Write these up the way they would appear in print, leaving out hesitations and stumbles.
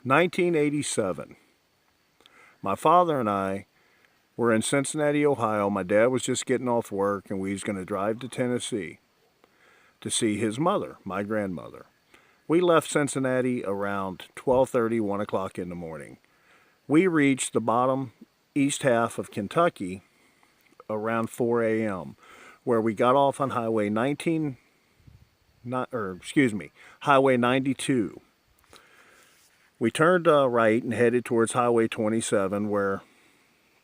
1987. My father and I were in Cincinnati, Ohio. My dad was just getting off work and we was going to drive to Tennessee to see his mother, my grandmother. We left Cincinnati around 12:30, 1 o'clock in the morning. We reached the bottom east half of Kentucky around 4 a.m., where we got off on Highway 92. We turned right and headed towards Highway 27, where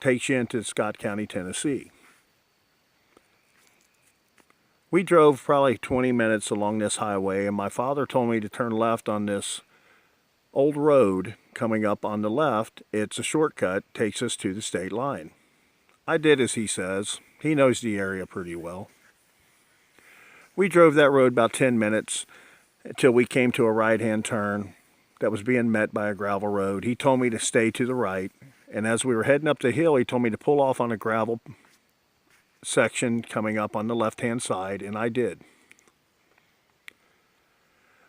takes you into Scott County, Tennessee. We drove probably 20 minutes along this highway, and my father told me to turn left on this old road coming up on the left. It's a shortcut, takes us to the state line. I did as he says. He knows the area pretty well. We drove that road about 10 minutes until we came to a right-hand turn that was being met by a gravel road. He told me to stay to the right, and as we were heading up the hill, he told me to pull off on a gravel section coming up on the left-hand side, and I did.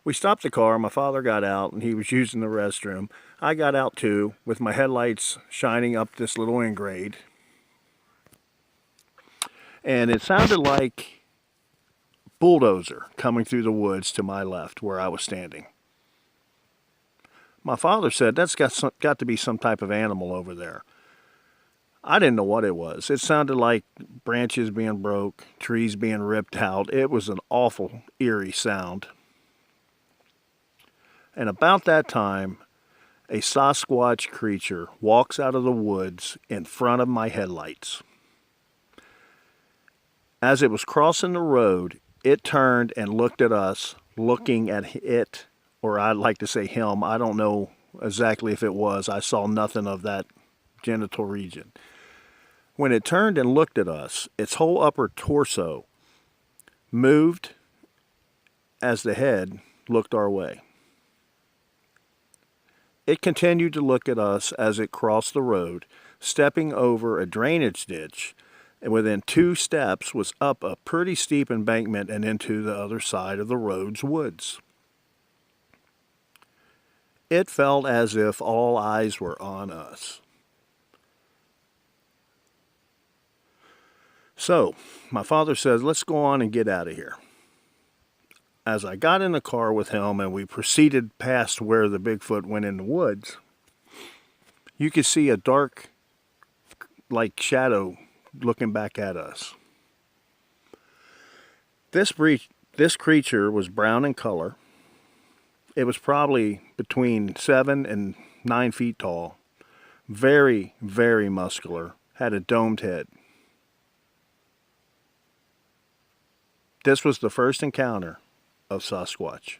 We stopped the car. My father got out, and he was using the restroom. I got out too, with my headlights shining up this little in-grade. And it sounded like bulldozer coming through the woods to my left where I was standing. My father said, that's got to be some type of animal over there. I didn't know what it was. It sounded like branches being broke, trees being ripped out. It was an awful, eerie sound. And about that time, a Sasquatch creature walks out of the woods in front of my headlights. As it was crossing the road, it turned and looked at us, looking at it, or I'd like to say him. I don't know exactly if it was. I saw nothing of that genital region. When it turned and looked at us, its whole upper torso moved as the head looked our way. It continued to look at us as it crossed the road, stepping over a drainage ditch, and within 2 steps was up a pretty steep embankment and into the other side of the road's woods. It felt as if all eyes were on us. So, my father says, let's go on and get out of here. As I got in the car with him and we proceeded past where the Bigfoot went in the woods, you could see a dark, like shadow looking back at us. This creature was brown in color. It was probably between 7 and 9 feet tall. Very, very muscular. Had a domed head. This was the first encounter of Sasquatch.